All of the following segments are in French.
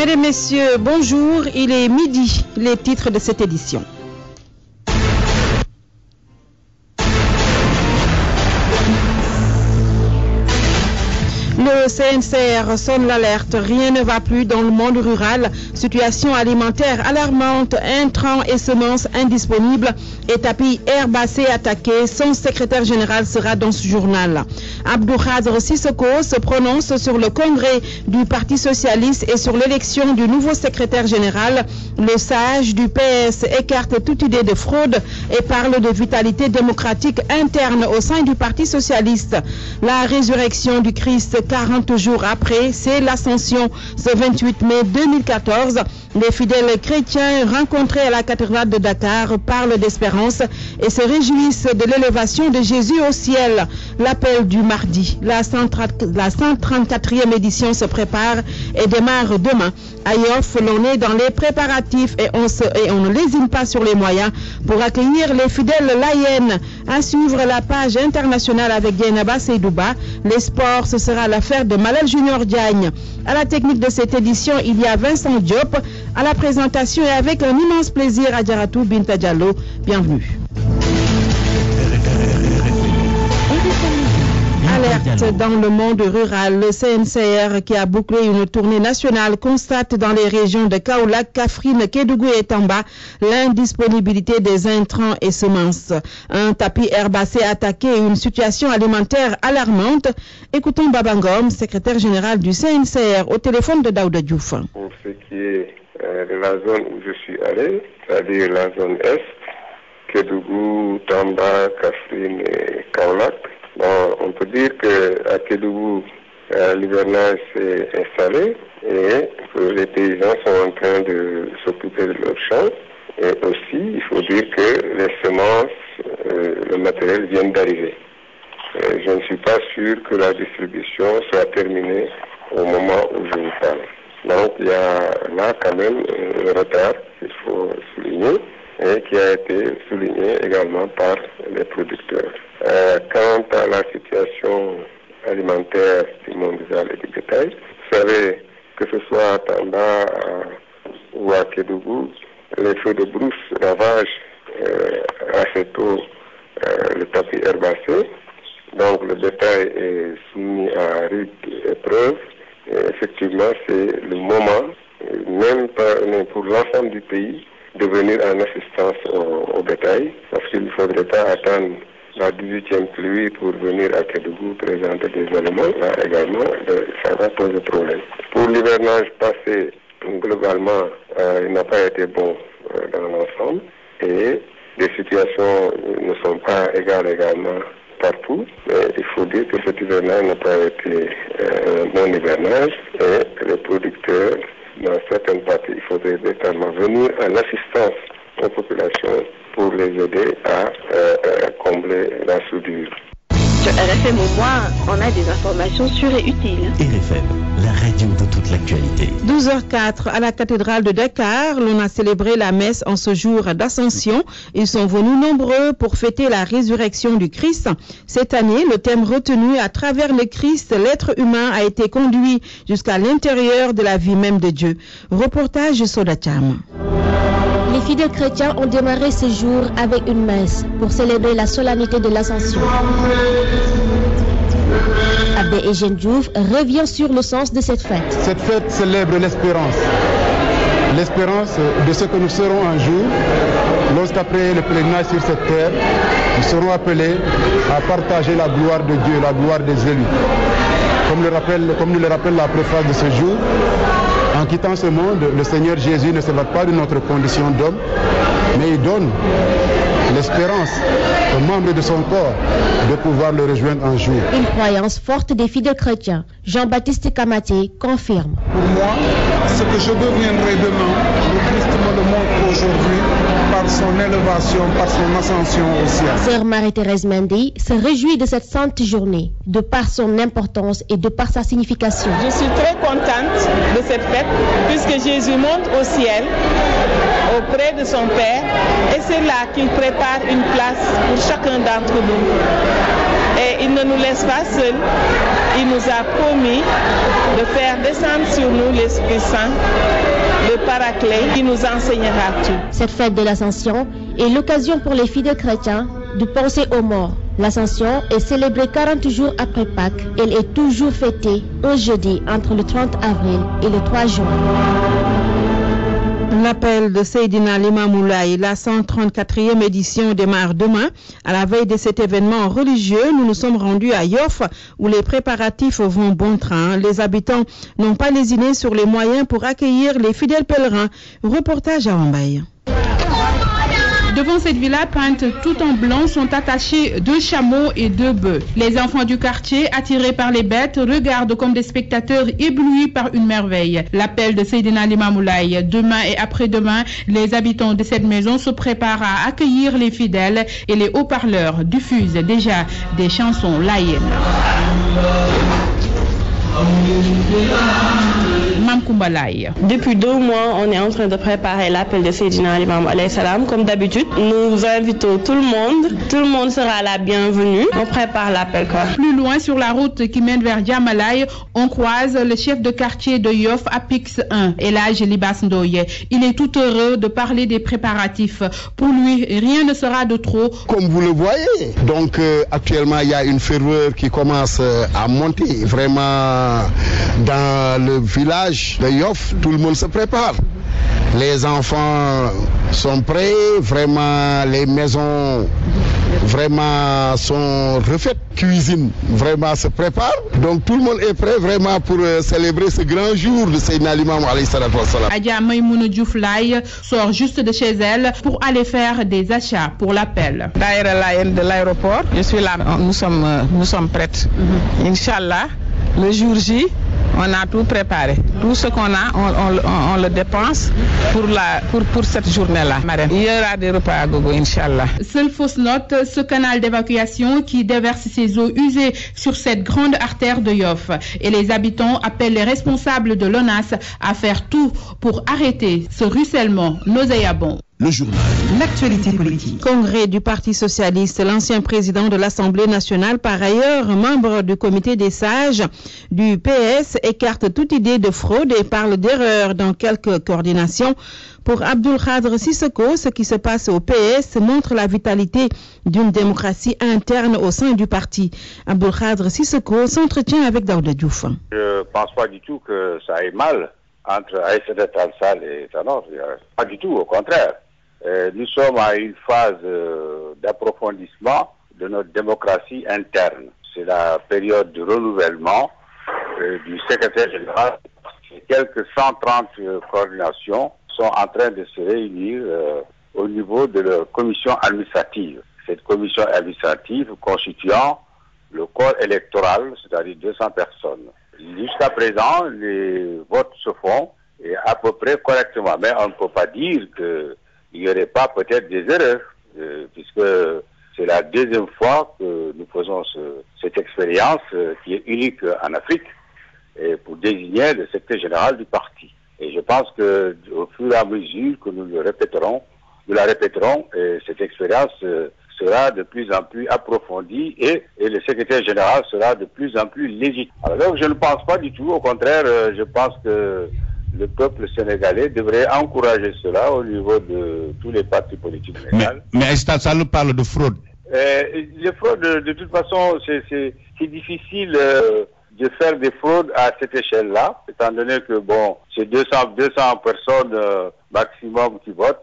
Mesdames, Messieurs, bonjour, il est midi, les titres de cette édition. Le CNCR sonne l'alerte, rien ne va plus dans le monde rural, situation alimentaire alarmante, intrants et semences indisponibles et tapis herbacés attaqués. Son secrétaire général sera dans ce journal. Abdou Khadr Sissoko se prononce sur le congrès du Parti socialiste et sur l'élection du nouveau secrétaire général. Le sage du PS écarte toute idée de fraude et parle de vitalité démocratique interne au sein du Parti socialiste. La résurrection du Christ 40 jours après, c'est l'ascension ce 28 mai 2014. Les fidèles chrétiens rencontrés à la cathédrale de Dakar parlent d'espérance et se réjouissent de l'élévation de Jésus au ciel. L'appel du mardi, la 134e édition se prépare et démarre demain. À Yoff, l'on est dans les préparatifs et on ne lésine pas sur les moyens pour accueillir les fidèles laïennes. À suivre la page internationale avec Dienaba Seydouba. Les sports, ce sera l'affaire de Malal Junior Diagne. À la technique de cette édition, il y a Vincent Diop. À la présentation et avec un immense plaisir à Djaratou Binta Diallo. Bienvenue. Alerte dans le monde rural. Le CNCR qui a bouclé une tournée nationale constate dans les régions de Kaolack, Kaffrine, Kédougou et Tamba l'indisponibilité des intrants et semences. Un tapis herbacé attaqué et une situation alimentaire alarmante. Écoutons Babangom, secrétaire général du CNCR, au téléphone de Daouda Diouf. Pour ce qui est de la zone où je suis allé, c'est-à-dire la zone Est, Kédougou, Tamba, Kaffrine et Kaolack, on peut dire qu'à Kédougou, l'hivernage s'est installé et que les paysans sont en train de s'occuper de leurs champs. Et aussi, il faut dire que les semences, le matériel viennent d'arriver. Je ne suis pas sûr que la distribution soit terminée au moment où je vous parle. Donc il y a là quand même un retard qu'il faut souligner et qui a été souligné également par les producteurs. Quant à la situation alimentaire du monde rural et du bétail, vous savez que ce soit à Tamba ou à Kédougou, les feux de brousse ravagent assez tôt le tapis herbacé. Donc le bétail est soumis à rude épreuve. Et effectivement, c'est le moment, même pour l'ensemble du pays, de venir en assistance au bétail, parce qu'il ne faudrait pas attendre la 18e pluie pour venir à Kédougou présenter des éléments. Là également, ça va poser problème. Pour l'hivernage passé, globalement, il n'a pas été bon dans l'ensemble et les situations ne sont pas égales également partout, mais il faut dire que cet hivernage n'a pas été un bon hivernage et les producteurs, dans certaines parties, il faudrait véritablement venir en assistance aux populations pour les aider à combler la soudure. Sur RFM au moins, on a des informations sûres et utiles. RFM, la radio de toute l'actualité. 12h04 à la cathédrale de Dakar, l'on a célébré la messe en ce jour d'ascension. Ils sont venus nombreux pour fêter la résurrection du Christ. Cette année, le thème retenu à travers le Christ, l'être humain a été conduit jusqu'à l'intérieur de la vie même de Dieu. Reportage Sodacham. Les fidèles chrétiens ont démarré ce jour avec une messe pour célébrer la solennité de l'Ascension. Abbé Eugène Diouf revient sur le sens de cette fête. Cette fête célèbre l'espérance. L'espérance de ce que nous serons un jour, lorsqu'après le pèlerinage sur cette terre, nous serons appelés à partager la gloire de Dieu, la gloire des élus. Comme nous le rappelle la préface de ce jour, en quittant ce monde, le Seigneur Jésus ne se bat pas de notre condition d'homme, mais il donne l'espérance aux membres de son corps de pouvoir le rejoindre un jour. Une croyance forte des fidèles chrétiens. Jean-Baptiste Kamaté confirme. Pour moi, ce que je deviendrai demain, le Christ me le montre aujourd'hui par son élévation, par son ascension au ciel. Sœur Marie-Thérèse Mendy se réjouit de cette sainte journée, de par son importance et de par sa signification. Je suis très contente de cette fête, puisque Jésus monte au ciel auprès de son Père, et c'est là qu'il prépare une place pour chacun d'entre nous. Et il ne nous laisse pas seuls, il nous a promis de faire descendre sur nous l'Esprit Saint, le Paraclet, qui nous enseignera tout. Cette fête de l'Ascension est l'occasion pour les fidèles chrétiens de penser aux morts. L'Ascension est célébrée 40 jours après Pâques. Elle est toujours fêtée un jeudi entre le 30 avril et le 3 juin. L'appel de Seydina Limamou Laye, la 134e édition démarre demain. À la veille de cet événement religieux, nous nous sommes rendus à Yoff où les préparatifs vont bon train. Les habitants n'ont pas lésiné sur les moyens pour accueillir les fidèles pèlerins. Reportage à Wambaye. Devant cette villa peinte tout en blanc sont attachés 2 chameaux et 2 bœufs. Les enfants du quartier, attirés par les bêtes, regardent comme des spectateurs éblouis par une merveille. L'appel de Seydina Limamou Laye. Demain et après-demain, les habitants de cette maison se préparent à accueillir les fidèles et les haut-parleurs diffusent déjà des chansons laïennes. Depuis 2 mois, on est en train de préparer l'appel de Seydina Limamou alayhi salam. Comme d'habitude, nous invitons tout le monde. Tout le monde sera la bienvenue. On prépare l'appel. Plus loin, sur la route qui mène vers Djamalaye, on croise le chef de quartier de Yoff, Apix 1, Elhadj Libas Ndoye. Il est tout heureux de parler des préparatifs. Pour lui, rien ne sera de trop. Comme vous le voyez, donc actuellement, il y a une ferveur qui commence à monter vraiment dans le village de Yoff. Tout le monde se prépare. Les enfants sont prêts, vraiment les maisons vraiment sont refaites, cuisine vraiment se prépare. Donc tout le monde est prêt vraiment pour célébrer ce grand jour de Seydina Limamou alayhi salatu wassalam. Adja Maïmouna Diouf Laye sort juste de chez elle pour aller faire des achats pour l'appel. Daïra Layène de l'aéroport, je suis là, nous sommes prêtes. Inch'Allah, le jour J, on a tout préparé. Tout ce qu'on a, on le dépense pour cette journée-là. Il y aura des repas à gogo, Inch'Allah. Seule fausse note, ce canal d'évacuation qui déverse ses eaux usées sur cette grande artère de Yoff. Et les habitants appellent les responsables de l'ONAS à faire tout pour arrêter ce ruissellement nauséabond. Le journal. L'actualité politique. Congrès du Parti socialiste, l'ancien président de l'Assemblée nationale, par ailleurs membre du comité des sages du PS, écarte toute idée de fraude et parle d'erreur dans quelques coordinations. Pour Abdoul Khadr Sissoko, ce qui se passe au PS montre la vitalité d'une démocratie interne au sein du parti. Abdoul Khadr Sissoko s'entretient avec Daouda Diouf. Je ne pense pas du tout que ça aille mal entre Aïssata Tall Sall et Tanor. Pas du tout, au contraire. Nous sommes à une phase d'approfondissement de notre démocratie interne. C'est la période de renouvellement du secrétaire général. Quelques 130 coordinations sont en train de se réunir au niveau de la commission administrative. Cette commission administrative constituant le corps électoral, c'est-à-dire 200 personnes. Jusqu'à présent, les votes se font et à peu près correctement. Mais on ne peut pas dire qu'il n'y aurait pas peut-être des erreurs, puisque c'est la deuxième fois que nous faisons cette expérience qui est unique en Afrique et pour désigner le secrétaire général du parti. Et je pense que au fur et à mesure que nous la répéterons, et cette expérience sera de plus en plus approfondie et le secrétaire général sera de plus en plus légitime. Alors donc je ne pense pas du tout, au contraire, je pense que le peuple sénégalais devrait encourager cela au niveau de tous les partis politiques sénégalais. Mais Aïssata Tall parle de fraude. Les fraudes, de toute façon, c'est difficile de faire des fraudes à cette échelle-là, étant donné que bon, c'est 200 personnes maximum qui votent.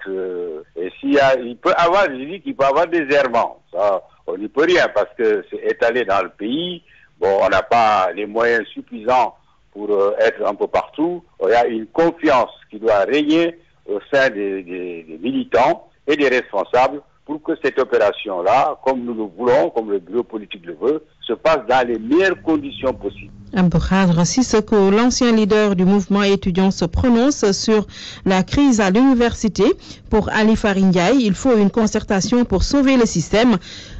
Et il peut avoir, je dis qu'il peut avoir des errements. Ça, on n'y peut rien parce que c'est étalé dans le pays. Bon, on n'a pas les moyens suffisants pour être un peu partout. Il y a une confiance qui doit régner au sein des militants et des responsables pour que cette opération-là, comme nous le voulons, comme le bureau politique le veut, se passe dans les meilleures conditions possibles. Abdou Khadre Sissoko, l'ancien leader du mouvement étudiant, se prononce sur la crise à l'université. Pour Ali Farindiaï, il faut une concertation pour sauver le système.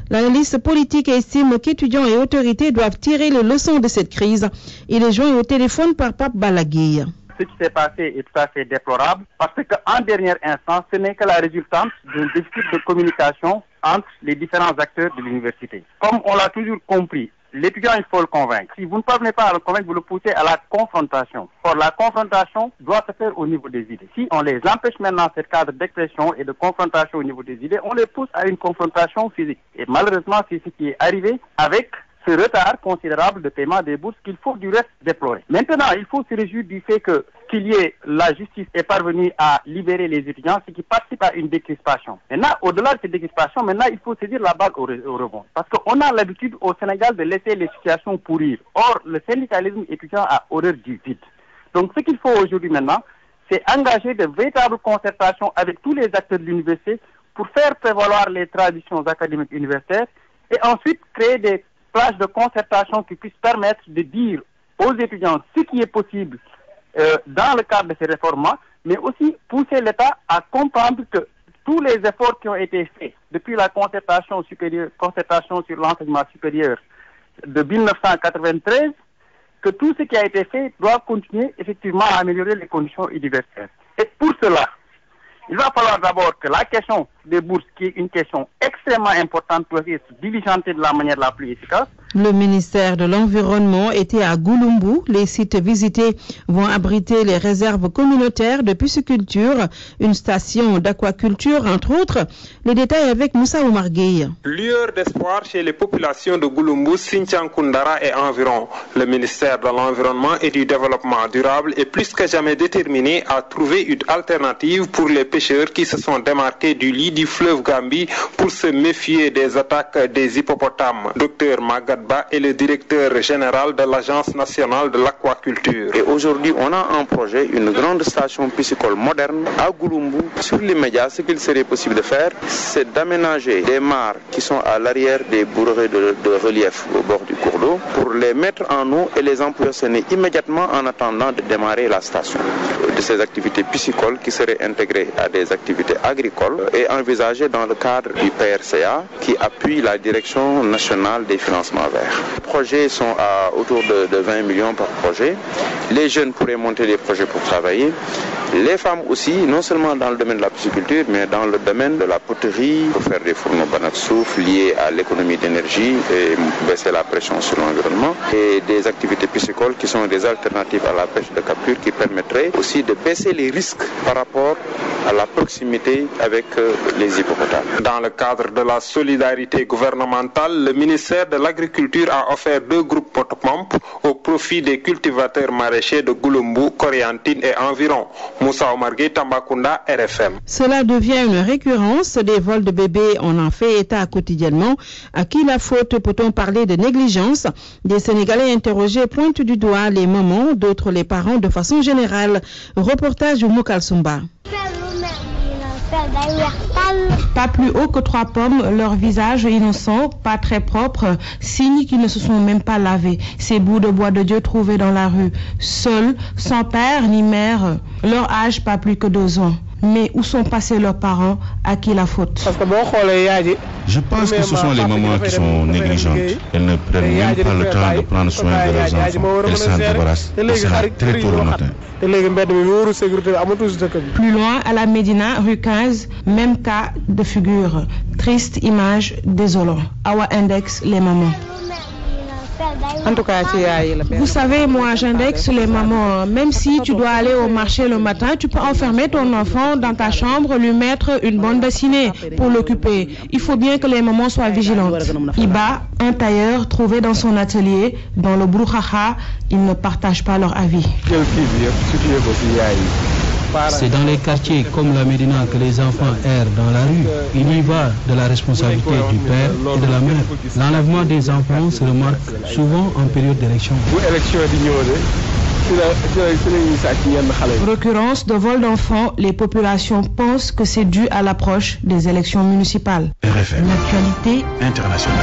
L'analyste politique estime qu'étudiants et autorités doivent tirer les leçons de cette crise. Il est joint au téléphone par Pape Balaguer. Ce qui s'est passé est tout à fait déplorable parce qu'en dernière instance, ce n'est que la résultante d'un déficit de communication entre les différents acteurs de l'université. Comme on l'a toujours compris, l'étudiant, il faut le convaincre. Si vous ne parvenez pas à le convaincre, vous le poussez à la confrontation. Or, la confrontation doit se faire au niveau des idées. Si on les empêche maintenant ce cadre d'expression et de confrontation au niveau des idées, on les pousse à une confrontation physique. Et malheureusement, c'est ce qui est arrivé avec ce retard considérable de paiement des bourses qu'il faut du reste déplorer. Maintenant, il faut se réjouir du fait qu'il y ait la justice est parvenue à libérer les étudiants, ce qui participe à une décrispation. Maintenant, au-delà de cette décrispation, il faut saisir la balle au rebond. Parce qu'on a l'habitude au Sénégal de laisser les situations pourrir. Or, le syndicalisme étudiant a horreur du vide. Donc, ce qu'il faut aujourd'hui maintenant, c'est engager de véritables concertations avec tous les acteurs de l'université pour faire prévaloir les traditions académiques universitaires et ensuite créer des plages de concertation qui puissent permettre de dire aux étudiants ce qui est possible dans le cadre de ces réformes, mais aussi pousser l'État à comprendre que tous les efforts qui ont été faits depuis la concertation sur l'enseignement supérieur de 1993, que tout ce qui a été fait doit continuer effectivement à améliorer les conditions universitaires. Et pour cela, il va falloir d'abord que la question des bourses, qui est une question extrêmement importante, doit être diligentée de la manière la plus efficace. Le ministère de l'Environnement était à Gouloumbou. Les sites visités vont abriter les réserves communautaires de pisciculture, une station d'aquaculture, entre autres. Les détails avec Moussa Oumar Gueye. Lueur d'espoir chez les populations de Gouloumbou, Sinthiang-Koundara et environ. Le ministère de l'Environnement et du Développement durable est plus que jamais déterminé à trouver une alternative pour les pêcheurs qui se sont démarqués du lit du fleuve Gambie pour se méfier des attaques des hippopotames. Docteur Magadba est le directeur général de l'Agence nationale de l'aquaculture. Et aujourd'hui, on a un projet, une grande station piscicole moderne à Gouloumbou. Sur l'immédiat, ce qu'il serait possible de faire, c'est d'aménager des mares qui sont à l'arrière des bourrées de relief au bord du cours d'eau pour les mettre en eau et les empoisonner immédiatement en attendant de démarrer la station. De ces activités piscicoles qui seraient intégrées à des activités agricoles et envisagées dans le cadre du PRCA qui appuie la Direction nationale des financements verts. Les projets sont à autour de 20 millions par projet. Les jeunes pourraient monter des projets pour travailler. Les femmes aussi, non seulement dans le domaine de la pisciculture, mais dans le domaine de la poterie, pour faire des fourneaux banat de souffle liés à l'économie d'énergie et baisser la pression sur l'environnement. Et des activités piscicoles qui sont des alternatives à la pêche de capture qui permettraient aussi de baisser les risques par rapport à la proximité avec les hippopotames. Dans le cadre de la solidarité gouvernementale, le ministère de l'Agriculture a offert 2 groupes motopompes au profit des cultivateurs maraîchers de Gouloumbou, Coriantine et environ. Moussa Omargué, Tambacounda, RFM. Cela devient une récurrence. Des vols de bébés, on en fait état quotidiennement. À qui la faute? Peut-on parler de négligence? Des Sénégalais interrogés pointent du doigt les mamans, d'autres les parents de façon générale. Reportage au Mokal Sumba. Pas plus haut que 3 pommes, leur visage innocent, pas très propre, signe qu'ils ne se sont même pas lavés. Ces bouts de bois de Dieu trouvés dans la rue, seuls, sans père ni mère, leur âge pas plus que 2 ans. Mais où sont passés leurs parents? À qui la faute? Je pense que ce sont les mamans qui sont négligentes. Elles ne prennent même pas le temps de prendre soin de leurs enfants. Elles s'en débarrassent et c'est très tôt le matin. Plus loin, à la Médina, rue 15, même cas de figure. Triste image, désolant. Awa Index, les mamans. Vous savez, moi j'indexe les mamans. Même si tu dois aller au marché le matin, tu peux enfermer ton enfant dans ta chambre, lui mettre une bande dessinée pour l'occuper. Il faut bien que les mamans soient vigilantes. Iba, un tailleur trouvé dans son atelier, dans le brouhaha, ils ne partagent pas leur avis. C'est dans les quartiers comme la Médina que les enfants errent dans la rue. Il y va de la responsabilité du père et de la mère. L'enlèvement des enfants se remarque souvent en période d'élection. Recurrence de vol d'enfants, les populations pensent que c'est dû à l'approche des élections municipales. RFM. L'actualité internationale.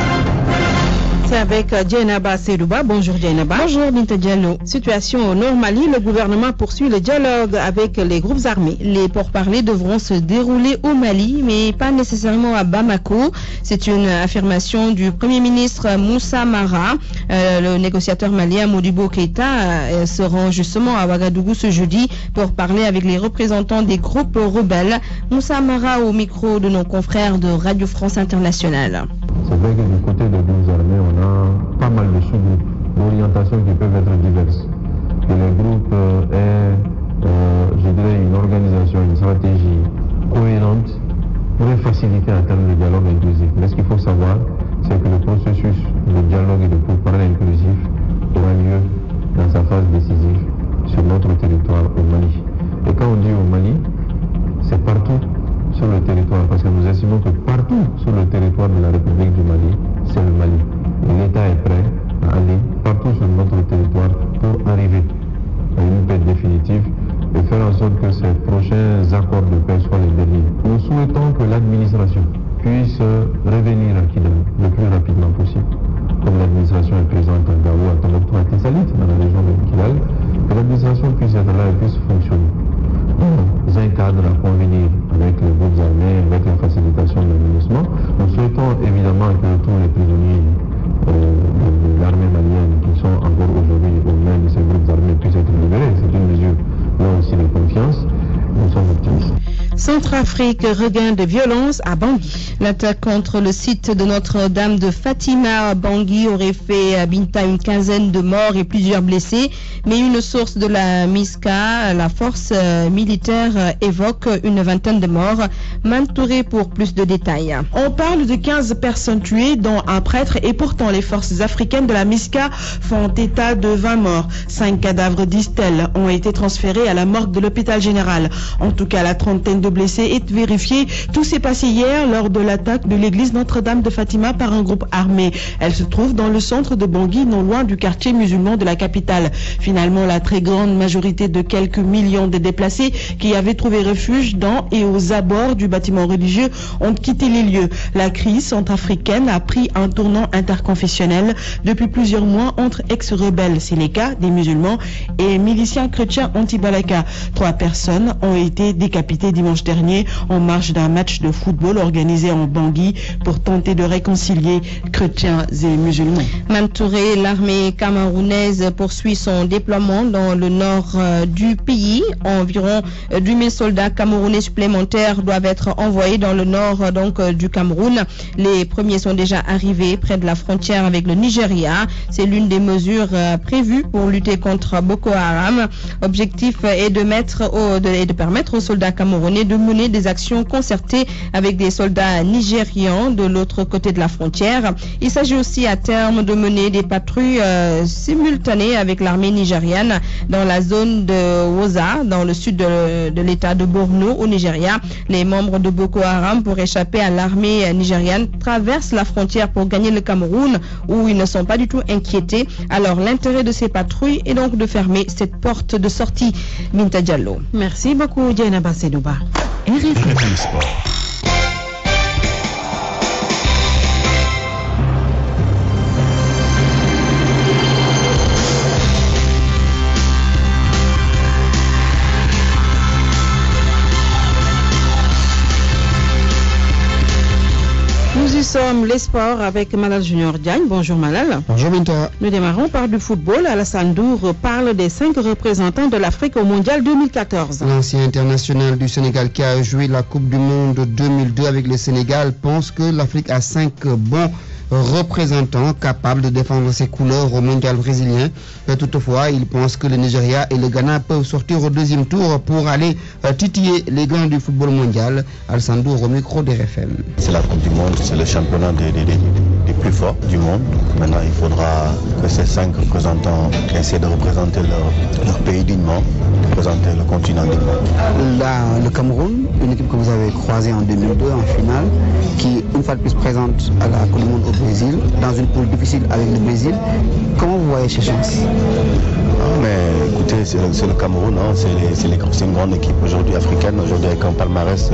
C'est avec Djainaba Sedouba. Bonjour Djainaba. Bonjour Binta Diallo. Situation au Nord Mali, le gouvernement poursuit le dialogue avec les groupes armés. Les pourparlers devront se dérouler au Mali, mais pas nécessairement à Bamako. C'est une affirmation du Premier ministre Moussa Mara. Le négociateur malien Modibo Keïta se rend justement à Ouagadougou ce jeudi pour parler avec les représentants des groupes rebelles. Moussa Mara au micro de nos confrères de Radio France Internationale. C'est vrai que du côté des groupes armés, on a pas mal de sous-groupes d'orientation qui peuvent être diverses. Que les groupes aient, je dirais, une organisation, une stratégie cohérente pourrait faciliter en termes de dialogue inclusif. Mais ce qu'il faut savoir, c'est que le processus de dialogue et de pourparlers inclusif aura lieu dans sa phase décisive sur notre territoire au Mali. Et quand on dit au Mali, c'est partout sur le territoire, parce que nous estimons que partout sur le territoire de la République du Mali, c'est le Mali. Et l'État est prêt à aller partout sur notre territoire pour arriver à une paix définitive et faire en sorte que ces prochains accords de paix soient les derniers. Nous souhaitons que l'administration puisse revenir à Kidal le plus rapidement possible. Comme l'administration est présente à Gao, à Tombouctou, à Tessalit, dans la région de Kidal, que l'administration puisse être là et puisse fonctionner dans un cadre à convenir avec les groupes armés, avec la facilitation de l'aménagement. Nous souhaitons évidemment que tous les prisonniers de l'armée malienne qui sont encore aujourd'hui aux mains de ces groupes armés puissent être libérés. C'est une mesure là aussi de confiance. Nous sommes optimistes. Centrafrique, regain de violence à Bangui. L'attaque contre le site de Notre-Dame de Fatima à Bangui aurait fait à Binta une quinzaine de morts et plusieurs blessés. Mais une source de la MISCA, la force militaire, évoque une vingtaine de morts. Mantouré pour plus de détails. On parle de 15 personnes tuées, dont un prêtre, et pourtant les forces africaines de la MISCA font état de 20 morts. 5 cadavres, disent-elles, ont été transférés à la morgue de l'hôpital général. En tout cas, la trentaine de blessés est vérifiée. Tout s'est passé hier lors de l'attaque de l'église Notre-Dame de Fatima par un groupe armé. Elle se trouve dans le centre de Bangui, non loin du quartier musulman de la capitale. Finalement, la très grande majorité de quelques millions de déplacés qui avaient trouvé refuge dans et aux abords du bâtiment religieux ont quitté les lieux. La crise centrafricaine a pris un tournant interconfessionnel depuis plusieurs mois entre ex-rebelles sénéca, des musulmans, et miliciens chrétiens anti-Balaka. 3 personnes ont été décapitées dimanche dernier en marge d'un match de football organisé en Bangui pour tenter de réconcilier chrétiens et musulmans. Mantouré, l'armée camerounaise poursuit son déploiement dans le nord du pays. Environ 2000 soldats camerounais supplémentaires doivent être envoyés dans le nord du Cameroun. Les premiers sont déjà arrivés près de la frontière avec le Nigeria. C'est l'une des mesures prévues pour lutter contre Boko Haram. Objectif est de permettre aux soldats camerounais de mener des actions concertées avec des soldats nigérians de l'autre côté de la frontière. Il s'agit aussi à terme de mener des patrouilles simultanées avec l'armée nigériane dans la zone de Woza, dans le sud de l'état de Borno au Nigeria. Les membres de Boko Haram, pour échapper à l'armée nigériane, traversent la frontière pour gagner le Cameroun, où ils ne sont pas du tout inquiétés. Alors l'intérêt de ces patrouilles est donc de fermer cette porte de sortie. Binta Diallo. Merci beaucoup, Djainaba Sedouba. RFM Sport. Nous y sommes, les sports, avec Malal Junior Diagne. Bonjour Malal. Bonjour Binta. Nous démarrons par du football. Alassane Dour parle des 5 représentants de l'Afrique au Mondial 2014. L'ancien international du Sénégal qui a joué la Coupe du Monde 2002 avec le Sénégal pense que l'Afrique a 5 bons représentants capables de défendre ses couleurs au mondial brésilien. Toutefois, il pense que le Nigeria et le Ghana peuvent sortir au deuxième tour pour aller titiller les grands du football mondial. Alassane Dour au micro de RFM. C'est la Coupe du Monde, c'est le championnat des plus forts du monde. Maintenant, il faudra que ces 5 représentants essaient de représenter leur pays dignement, de représenter le continent dignement. Là, le Cameroun, une équipe que vous avez croisée en 2002 en finale, qui une fois de plus présente à la Coupe du Monde au Brésil, dans une poule difficile avec le Brésil. Comment vous voyez ces chances? Mais écoutez, c'est le Cameroun, hein, c'est une grande équipe aujourd'hui africaine, aujourd'hui avec un palmarès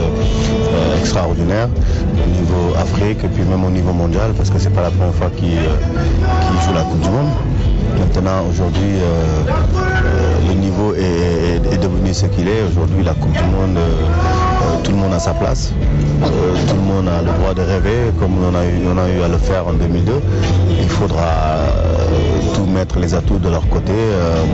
extraordinaire au niveau Afrique et puis même au niveau mondial, parce que c'est pas la première fois qu'ils jouent la Coupe du Monde. Maintenant, aujourd'hui, le niveau est devenu ce qu'il est. Aujourd'hui, la Coupe du Monde, tout le monde a sa place. Tout le monde a le droit de rêver, comme on a eu à le faire en 2002. Il faudra tout mettre les atouts de leur côté.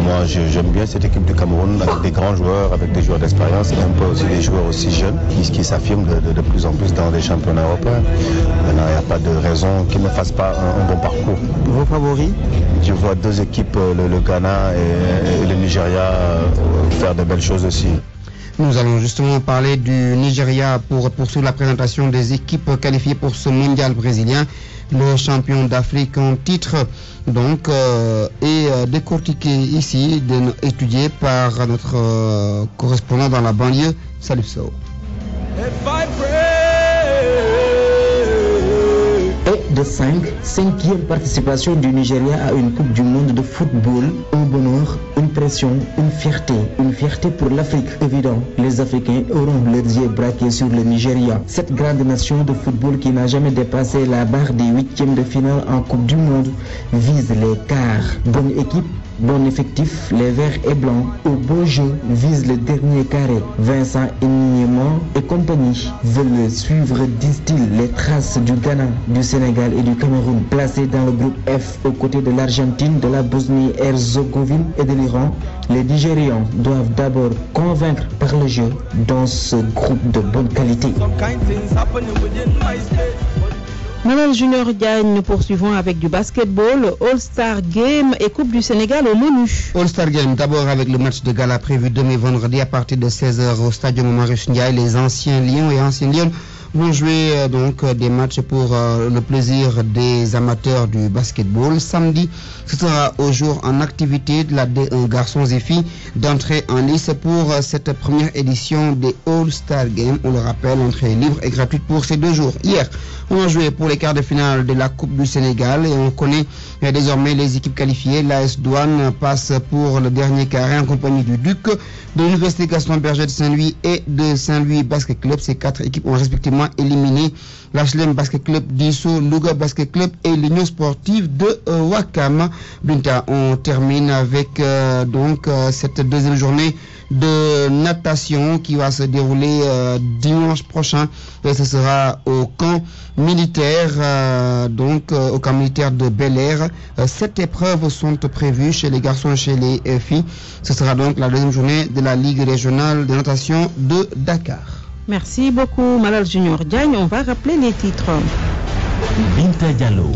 Moi, j'aime bien cette équipe du Cameroun, avec des grands joueurs, avec des joueurs d'expérience, et un peu aussi des joueurs aussi jeunes qui s'affirment de plus en plus dans les championnats européens. Maintenant, il n'y a pas de raison qu'ils ne fassent pas un bon parcours. Vos favoris? Je vois deux équipes, le Ghana et le Nigeria, faire de belles choses aussi. Nous allons justement parler du Nigeria pour poursuivre la présentation des équipes qualifiées pour ce mondial brésilien. Le champion d'Afrique en titre donc est décortiqué ici, étudié par notre correspondant dans la banlieue, Salif Sow. Et de 5e participation du Nigeria à une Coupe du Monde de football, un bonheur, une pression, une fierté pour l'Afrique. Évident, les Africains auront leurs yeux braqués sur le Nigeria. Cette grande nation de football qui n'a jamais dépassé la barre des 8e de finale en Coupe du Monde vise les quarts. Bonne équipe, bon effectif, les verts et blancs au beau jeu visent le dernier carré. Vincent Enignement et compagnie veulent suivre, disent-ils, les traces du Ghana, du Sénégal et du Cameroun. Placés dans le groupe F aux côtés de l'Argentine, de la Bosnie-Herzégovine et de l'Iran, les Nigérians doivent d'abord convaincre par le jeu dans ce groupe de bonne qualité. Manuel Junior Diagne, nous poursuivons avec du basketball, All-Star Game et Coupe du Sénégal au menu. All-Star Game, d'abord avec le match de gala prévu demain vendredi à partir de 16h au stade Marius Ndiaye. Les anciens Lions et anciennes Lyon vont jouer donc des matchs pour le plaisir des amateurs du basketball. Samedi, ce sera au jour en activité de la D1 garçons et filles d'entrée en lice pour cette première édition des All-Star Games. On le rappelle, entrée libre et gratuite pour ces 2 jours. Hier, on a joué pour les quarts de finale de la Coupe du Sénégal et on connaît désormais les équipes qualifiées. L'AS Douane passe pour le dernier carré en compagnie du Duc, de l'Université Gaston Berger de Saint-Louis et de Saint-Louis Basket Club. Ces 4 équipes ont respectivement éliminé l'HLM Basket Club d'Issou, Louga Basket Club et l'Union Sportive de Ouakam. Binta, on termine avec cette deuxième journée de natation qui va se dérouler dimanche prochain. Et ce sera au camp militaire, au camp militaire de Bel-Air. 7 épreuves sont prévues chez les garçons et chez les filles. Ce sera donc la deuxième journée de la Ligue régionale de natation de Dakar. Merci beaucoup, Malal Junior Diagne. On va rappeler les titres. Binta Diallo.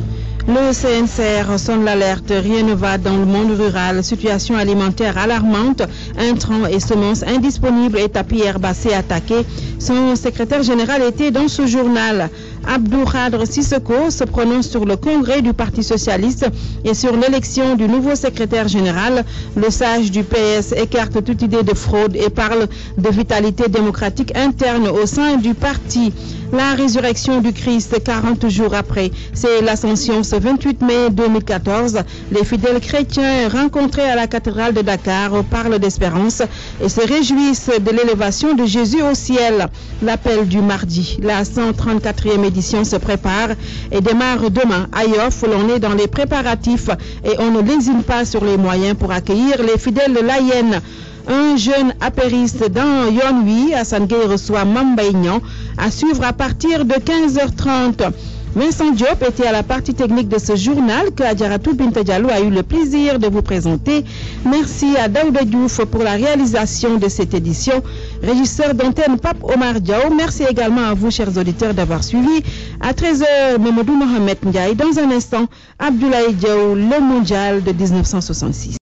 Le CNCR sonne l'alerte, rien ne va dans le monde rural, situation alimentaire alarmante, intrants et semences indisponibles et tapis herbacés attaqués. Son secrétaire général était dans ce journal. Abdou Khadr Sissoko se prononce sur le congrès du Parti socialiste et sur l'élection du nouveau secrétaire général. Le sage du PS écarte toute idée de fraude et parle de vitalité démocratique interne au sein du parti. La résurrection du Christ 40 jours après, c'est l'ascension ce 28 mai 2014. Les fidèles chrétiens rencontrés à la cathédrale de Dakar parlent d'espérance et se réjouissent de l'élévation de Jésus au ciel. L'appel du mardi, la 134e édition se prépare et démarre demain. À Yoff, l'on est dans les préparatifs et on ne lésine pas sur les moyens pour accueillir les fidèles laïennes. Un jeune apériste dans Yonui, Hassan Gueye reçoit Mambaignan à suivre à partir de 15h30. Vincent Diop était à la partie technique de ce journal que Adjaratou Binta Diallo a eu le plaisir de vous présenter. Merci à Daouda Diouf pour la réalisation de cette édition. Régisseur d'antenne Pape Omar Diao. Merci également à vous, chers auditeurs, d'avoir suivi. À 13h, Mamadou Mohamed Ndiaye. Dans un instant, Abdoulaye Diao, le mondial de 1966.